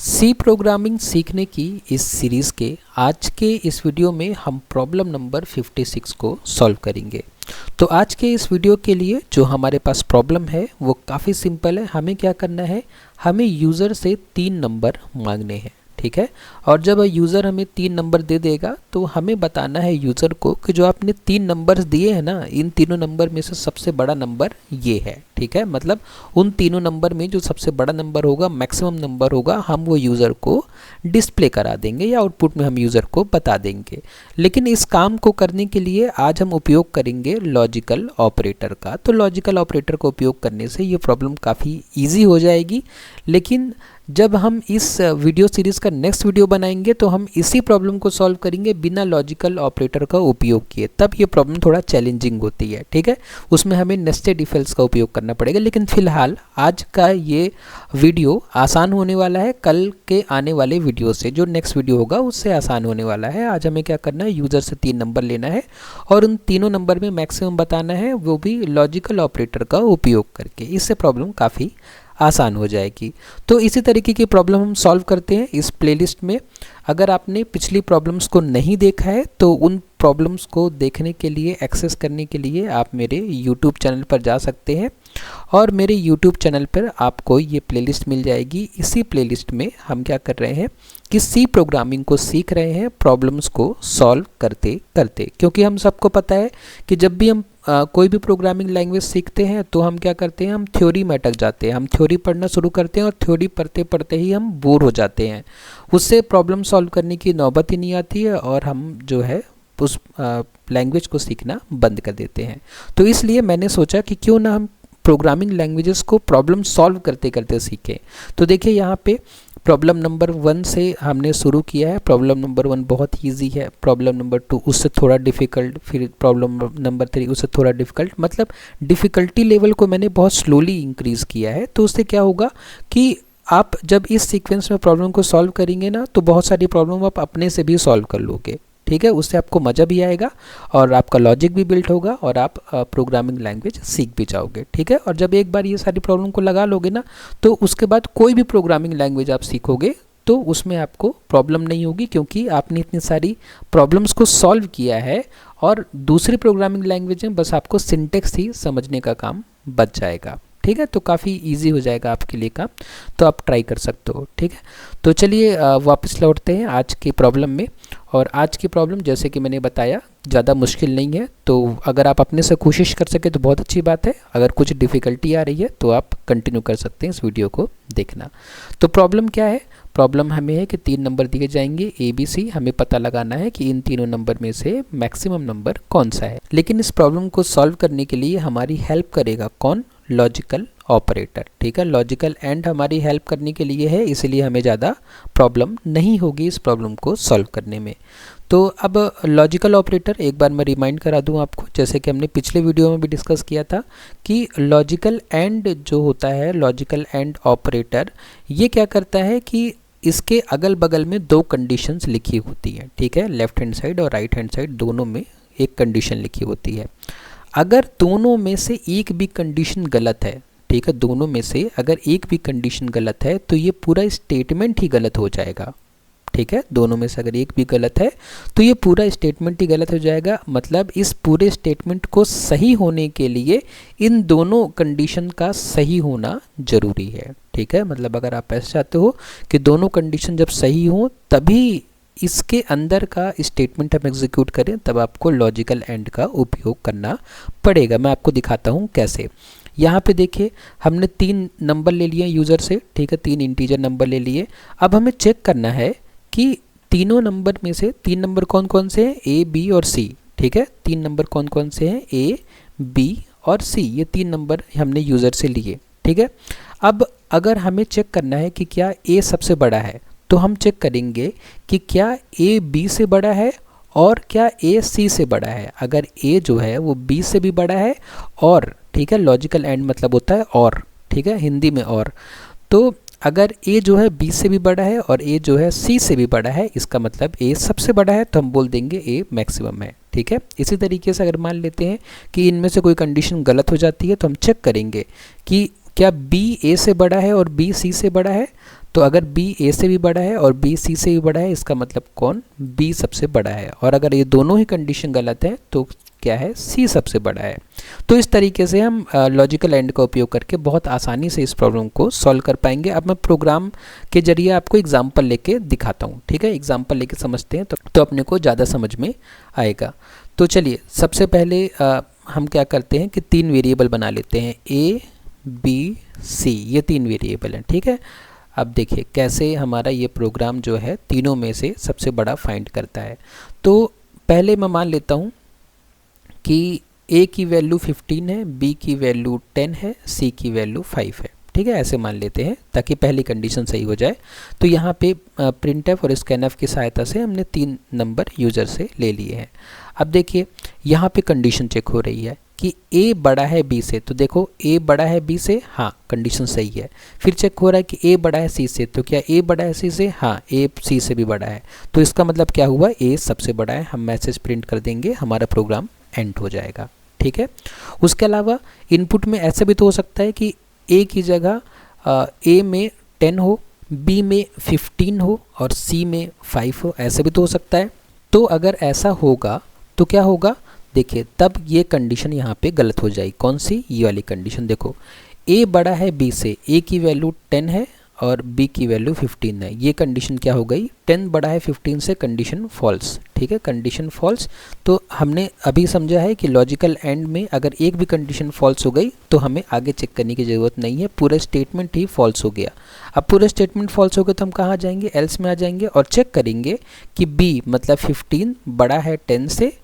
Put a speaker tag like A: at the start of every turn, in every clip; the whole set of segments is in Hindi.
A: सी प्रोग्रामिंग सीखने की इस सीरीज़ के आज के इस वीडियो में हम प्रॉब्लम नंबर 56 को सॉल्व करेंगे। तो आज के इस वीडियो के लिए जो हमारे पास प्रॉब्लम है वो काफ़ी सिंपल है। हमें क्या करना है, हमें यूज़र से 3 नंबर मांगने हैं, ठीक है। और जब यूज़र हमें 3 नंबर दे देगा तो हमें बताना है यूज़र को कि जो आपने 3 नंबर्स दिए हैं ना, इन तीनों नंबर में से सबसे बड़ा नंबर ये है, ठीक है। मतलब उन तीनों नंबर में जो सबसे बड़ा नंबर होगा, मैक्सिमम नंबर होगा, हम वो यूज़र को डिस्प्ले करा देंगे या आउटपुट में हम यूज़र को बता देंगे। लेकिन इस काम को करने के लिए आज हम उपयोग करेंगे लॉजिकल ऑपरेटर का। तो लॉजिकल ऑपरेटर का उपयोग करने से ये प्रॉब्लम काफ़ी ईजी हो जाएगी। लेकिन जब हम इस वीडियो सीरीज़ का नेक्स्ट वीडियो बनाएंगे तो हम इसी प्रॉब्लम को सॉल्व करेंगे बिना लॉजिकल ऑपरेटर का उपयोग किए। तब ये प्रॉब्लम थोड़ा चैलेंजिंग होती है, ठीक है। उसमें हमें नेस्टेड इफ एल्स का उपयोग करना पड़ेगा। लेकिन फिलहाल आज का ये वीडियो आसान होने वाला है, कल के आने वाले वीडियो से, जो नेक्स्ट वीडियो होगा उससे आसान होने वाला है। आज हमें क्या करना है, यूज़र से 3 नंबर लेना है और उन तीनों नंबर में मैक्सिमम बताना है, वो भी लॉजिकल ऑपरेटर का उपयोग करके। इससे प्रॉब्लम काफ़ी आसान हो जाएगी। तो इसी तरीके की प्रॉब्लम हम सॉल्व करते हैं इस प्लेलिस्ट में। अगर आपने पिछली प्रॉब्लम्स को नहीं देखा है तो उन प्रॉब्लम्स को देखने के लिए, एक्सेस करने के लिए आप मेरे YouTube चैनल पर जा सकते हैं और मेरे YouTube चैनल पर आपको ये प्लेलिस्ट मिल जाएगी। इसी प्लेलिस्ट में हम क्या कर रहे हैं कि सी प्रोग्रामिंग को सीख रहे हैं प्रॉब्लम्स को सॉल्व करते करते। क्योंकि हम सबको पता है कि जब भी हम कोई भी प्रोग्रामिंग लैंग्वेज सीखते हैं तो हम क्या करते हैं, हम थ्योरी में अटक जाते हैं। हम थ्योरी पढ़ना शुरू करते हैं और थ्योरी पढ़ते पढ़ते ही हम बोर हो जाते हैं। उससे प्रॉब्लम सॉल्व करने की नौबत ही नहीं आती है और हम जो है उस लैंग्वेज को सीखना बंद कर देते हैं। तो इसलिए मैंने सोचा कि क्यों ना हम प्रोग्रामिंग लैंग्वेजेस को प्रॉब्लम सॉल्व करते करते सीखें। तो देखिए यहाँ पे प्रॉब्लम नंबर 1 से हमने शुरू किया है। प्रॉब्लम नंबर 1 बहुत ईजी है। प्रॉब्लम नंबर 2 उससे थोड़ा डिफ़िकल्ट, फिर प्रॉब्लम नंबर 3 उससे थोड़ा डिफ़िकल्ट। मतलब डिफ़िकल्टी लेवल को मैंने बहुत स्लोली इंक्रीज़ किया है। तो उससे क्या होगा कि आप जब इस सीक्वेंस में प्रॉब्लम को सॉल्व करेंगे ना तो बहुत सारी प्रॉब्लम आप अपने से भी सॉल्व कर लोगे, ठीक है। उससे आपको मज़ा भी आएगा और आपका लॉजिक भी बिल्ड होगा और आप प्रोग्रामिंग लैंग्वेज सीख भी जाओगे, ठीक है। और जब एक बार ये सारी प्रॉब्लम को लगा लोगे ना तो उसके बाद कोई भी प्रोग्रामिंग लैंग्वेज आप सीखोगे तो उसमें आपको प्रॉब्लम नहीं होगी, क्योंकि आपने इतनी सारी प्रॉब्लम्स को सॉल्व किया है। और दूसरी प्रोग्रामिंग लैंग्वेज में बस आपको सिंटेक्स ही समझने का काम बच जाएगा, ठीक है। तो काफ़ी इजी हो जाएगा आपके लिए काम। तो आप ट्राई कर सकते हो, ठीक है। तो चलिए वापस लौटते हैं आज की प्रॉब्लम में। और आज की प्रॉब्लम जैसे कि मैंने बताया ज़्यादा मुश्किल नहीं है। तो अगर आप अपने से कोशिश कर सके तो बहुत अच्छी बात है। अगर कुछ डिफ़िकल्टी आ रही है तो आप कंटिन्यू कर सकते हैं इस वीडियो को देखना। तो प्रॉब्लम क्या है, प्रॉब्लम हमें है कि 3 नंबर दिए जाएंगे ABC। हमें पता लगाना है कि इन तीनों नंबर में से मैक्सिमम नंबर कौन सा है। लेकिन इस प्रॉब्लम को सॉल्व करने के लिए हमारी हेल्प करेगा कौन, लॉजिकल ऑपरेटर, ठीक है। लॉजिकल एंड हमारी हेल्प करने के लिए है, इसलिए हमें ज़्यादा प्रॉब्लम नहीं होगी इस प्रॉब्लम को सॉल्व करने में। तो अब लॉजिकल ऑपरेटर एक बार मैं रिमाइंड करा दूं आपको, जैसे कि हमने पिछले वीडियो में भी डिस्कस किया था कि लॉजिकल एंड जो होता है, लॉजिकल एंड ऑपरेटर, ये क्या करता है कि इसके अगल बगल में 2 कंडीशंस लिखी होती हैं, ठीक है। लेफ्ट हैंड साइड और राइट हैंड साइड दोनों में एक कंडीशन लिखी होती है। अगर दोनों में से एक भी कंडीशन गलत है, ठीक है, दोनों में से अगर एक भी कंडीशन गलत है तो ये पूरा स्टेटमेंट ही गलत हो जाएगा, ठीक है। दोनों में से अगर एक भी गलत है तो ये पूरा स्टेटमेंट ही गलत हो जाएगा। मतलब इस पूरे स्टेटमेंट को सही होने के लिए इन दोनों कंडीशन का सही होना जरूरी है, ठीक है। मतलब अगर आप ऐसा चाहते हो कि दोनों कंडीशन जब सही हो तभी इसके अंदर का स्टेटमेंट हम एग्जीक्यूट करें, तब आपको लॉजिकल एंड का उपयोग करना पड़ेगा। मैं आपको दिखाता हूँ कैसे। यहाँ पे देखिए हमने 3 नंबर ले लिए यूज़र से, ठीक है, 3 इंटीजर नंबर ले लिए। अब हमें चेक करना है कि तीनों नंबर में से 3 नंबर कौन कौन से हैं, A, B और C, ठीक है। 3 नंबर कौन कौन से हैं, A, B और C, ये 3 नंबर हमने यूज़र से लिए, ठीक है। अब अगर हमें चेक करना है कि क्या A सबसे बड़ा है तो हम चेक करेंगे कि क्या A B से बड़ा है और क्या A C से बड़ा है। अगर A जो है वो B से भी बड़ा है और, ठीक है, लॉजिकल एंड मतलब होता है और, ठीक है, हिंदी में और। तो अगर A जो है B से भी बड़ा है और A जो है C से भी बड़ा है, इसका मतलब A सबसे बड़ा है, तो हम बोल देंगे A मैक्सिमम है, ठीक है। इसी तरीके से अगर मान लेते हैं कि इनमें से कोई कंडीशन गलत हो जाती है तो हम चेक करेंगे कि क्या B A से बड़ा है और B C से बड़ा है। तो अगर b a से भी बड़ा है और b c से भी बड़ा है, इसका मतलब कौन, b सबसे बड़ा है। और अगर ये दोनों ही कंडीशन गलत है तो क्या है, c सबसे बड़ा है। तो इस तरीके से हम लॉजिकल एंड का उपयोग करके बहुत आसानी से इस प्रॉब्लम को सॉल्व कर पाएंगे। अब मैं प्रोग्राम के जरिए आपको एग्जाम्पल लेके दिखाता हूँ, ठीक है। एग्जाम्पल लेके समझते हैं तो अपने को ज़्यादा समझ में आएगा। तो चलिए सबसे पहले हम क्या करते हैं कि 3 वेरिएबल बना लेते हैं, a b c, ये 3 वेरिएबल हैं, ठीक है। अब देखिए कैसे हमारा ये प्रोग्राम जो है तीनों में से सबसे बड़ा फाइंड करता है। तो पहले मैं मान लेता हूँ कि a की वैल्यू 15 है, b की वैल्यू 10 है, c की वैल्यू 5 है, ठीक है। ऐसे मान लेते हैं ताकि पहली कंडीशन सही हो जाए। तो यहाँ पे प्रिंटफ और स्कैनफ की सहायता से हमने 3 नंबर यूज़र से ले लिए हैं। अब देखिए यहाँ पे कंडीशन चेक हो रही है कि a बड़ा है b से, तो देखो a बड़ा है b से, हाँ कंडीशन सही है। फिर चेक हो रहा है कि a बड़ा है c से, तो क्या a बड़ा है c से, हाँ a c से भी बड़ा है। तो इसका मतलब क्या हुआ, a सबसे बड़ा है। हम मैसेज प्रिंट कर देंगे, हमारा प्रोग्राम एंड हो जाएगा, ठीक है। उसके अलावा इनपुट में ऐसा भी तो हो सकता है कि a की जगह a में 10 हो, b में 15 हो और c में 5 हो, ऐसा भी तो हो सकता है। तो अगर ऐसा होगा तो क्या होगा, देखिए तब ये कंडीशन यहाँ पे गलत हो जाएगी। कौन सी, ये वाली कंडीशन। देखो a बड़ा है b से, a की वैल्यू 10 है और b की वैल्यू 15 है, ये कंडीशन क्या हो गई, 10 बड़ा है 15 से, कंडीशन फॉल्स, ठीक है, कंडीशन फॉल्स। तो हमने अभी समझा है कि लॉजिकल एंड में अगर एक भी कंडीशन फॉल्स हो गई तो हमें आगे चेक करने की ज़रूरत नहीं है, पूरा स्टेटमेंट ही फॉल्स हो गया। अब पूरा स्टेटमेंट फॉल्स हो गया तो हम कहाँ जाएंगे, एल्स में आ जाएंगे और चेक करेंगे कि b मतलब 15 बड़ा है 10 से,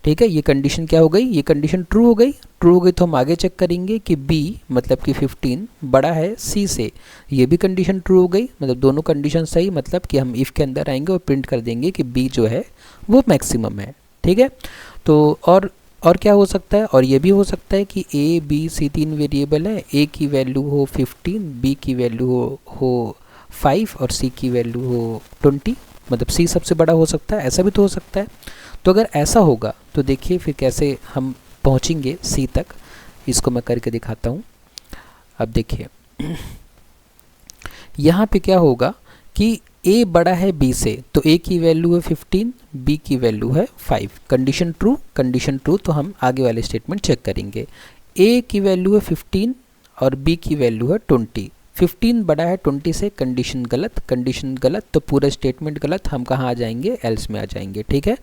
A: ठीक है। ये कंडीशन क्या हो गई, ये कंडीशन ट्रू हो गई। ट्रू हो गई तो हम आगे चेक करेंगे कि b मतलब कि 15 बड़ा है c से, ये भी कंडीशन ट्रू हो गई। मतलब दोनों कंडीशन सही, मतलब कि हम इफ़ के अंदर आएंगे और प्रिंट कर देंगे कि b जो है वो मैक्सिमम है, ठीक है। तो और क्या हो सकता है, और ये भी हो सकता है कि a b c 3 वेरिएबल है, a की वैल्यू हो 15, b की वैल्यू हो 5 और c की वैल्यू हो 20, मतलब c सबसे बड़ा हो सकता है, ऐसा भी तो हो सकता है। तो अगर ऐसा होगा तो देखिए फिर कैसे हम पहुंचेंगे c तक, इसको मैं करके दिखाता हूं। अब देखिए यहाँ पे क्या होगा कि a बड़ा है b से, तो a की वैल्यू है 15, b की वैल्यू है 5, कंडीशन ट्रू, कंडीशन ट्रू। तो हम आगे वाले स्टेटमेंट चेक करेंगे। a की वैल्यू है 15 और b की वैल्यू है 20, 15 बड़ा है 20 से, कंडीशन गलत, कंडीशन गलत, तो पूरा स्टेटमेंट गलत। हम कहाँ आ जाएंगे, एल्स में आ जाएंगे, ठीक है।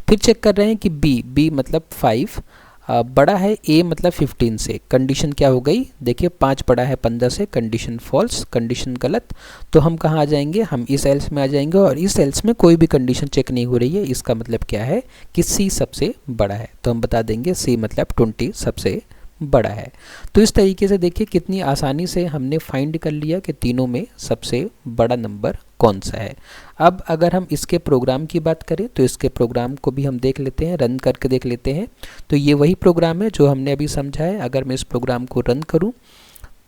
A: फिर चेक कर रहे हैं कि b मतलब 5 बड़ा है a मतलब 15 से, कंडीशन क्या हो गई, देखिए 5 बड़ा है 15 से, कंडीशन फॉल्स, कंडीशन गलत। तो हम कहाँ आ जाएंगे, हम इस एल्स में आ जाएंगे और इस एल्स में कोई भी कंडीशन चेक नहीं हो रही है, इसका मतलब क्या है कि c सबसे बड़ा है। तो हम बता देंगे c मतलब 20 सबसे बड़ा है। तो इस तरीके से देखिए कितनी आसानी से हमने फाइंड कर लिया कि तीनों में सबसे बड़ा नंबर कौन सा है। अब अगर हम इसके प्रोग्राम की बात करें तो इसके प्रोग्राम को भी हम देख लेते हैं, रन करके देख लेते हैं। तो ये वही प्रोग्राम है जो हमने अभी समझा है। अगर मैं इस प्रोग्राम को रन करूं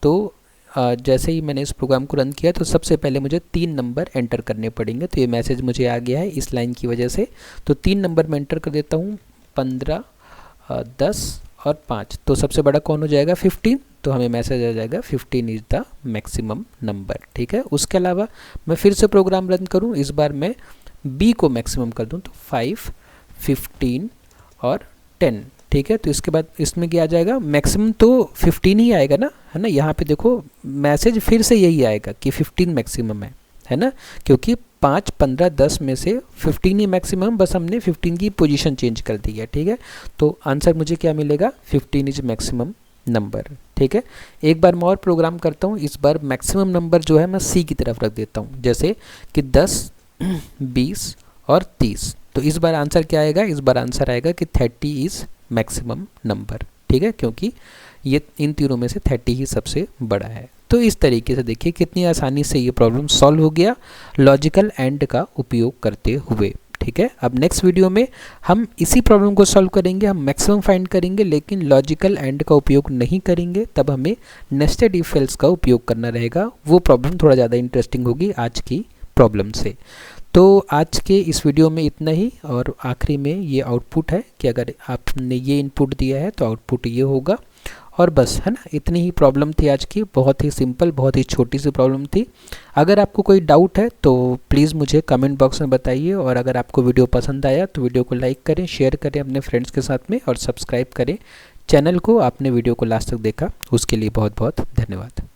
A: तो जैसे ही मैंने इस प्रोग्राम को रन किया तो सबसे पहले मुझे 3 नंबर एंटर करने पड़ेंगे। तो ये मैसेज मुझे आ गया है इस लाइन की वजह से। तो 3 नंबर मैं एंटर कर देता हूँ, 15, 10 और 5। तो सबसे बड़ा कौन हो जाएगा, 15। तो हमें मैसेज आ जाएगा 15 इज़ द मैक्सिमम नंबर, ठीक है। उसके अलावा मैं फिर से प्रोग्राम रन करूं, इस बार मैं b को मैक्सिमम कर दूं, तो 5, 15 और 10, ठीक है। तो इसके बाद इसमें क्या आ जाएगा, मैक्सिमम तो 15 ही आएगा ना, है ना। यहाँ पे देखो मैसेज फिर से यही आएगा कि 15 मैक्सिमम है ना, क्योंकि 5, 15, 10 में से 15 ही मैक्सिमम, बस हमने 15 की पोजीशन चेंज कर दी है, ठीक है। तो आंसर मुझे क्या मिलेगा, 15 इज मैक्सिमम नंबर, ठीक है। एक बार मैं और प्रोग्राम करता हूँ, इस बार मैक्सिमम नंबर जो है मैं c की तरफ रख देता हूँ, जैसे कि 10, 20 और 30। तो इस बार आंसर क्या आएगा, इस बार आंसर आएगा कि 30 इज़ मैक्सिमम नंबर, ठीक है, क्योंकि ये इन तीनों में से 30 ही सबसे बड़ा है। तो इस तरीके से देखिए कितनी आसानी से ये प्रॉब्लम सॉल्व हो गया लॉजिकल एंड का उपयोग करते हुए, ठीक है। अब नेक्स्ट वीडियो में हम इसी प्रॉब्लम को सॉल्व करेंगे, हम मैक्सिमम फाइंड करेंगे लेकिन लॉजिकल एंड का उपयोग नहीं करेंगे, तब हमें नेस्टेड इफ एल्स का उपयोग करना रहेगा। वो प्रॉब्लम थोड़ा ज़्यादा इंटरेस्टिंग होगी आज की प्रॉब्लम से। तो आज के इस वीडियो में इतना ही, और आखिरी में ये आउटपुट है कि अगर आपने ये इनपुट दिया है तो आउटपुट ये होगा, और बस, है ना, इतनी ही प्रॉब्लम थी आज की। बहुत ही सिंपल, बहुत ही छोटी सी प्रॉब्लम थी। अगर आपको कोई डाउट है तो प्लीज़ मुझे कमेंट बॉक्स में बताइए, और अगर आपको वीडियो पसंद आया तो वीडियो को लाइक करें, शेयर करें अपने फ्रेंड्स के साथ में, और सब्सक्राइब करें चैनल को। आपने वीडियो को लास्ट तक देखा उसके लिए बहुत बहुत धन्यवाद।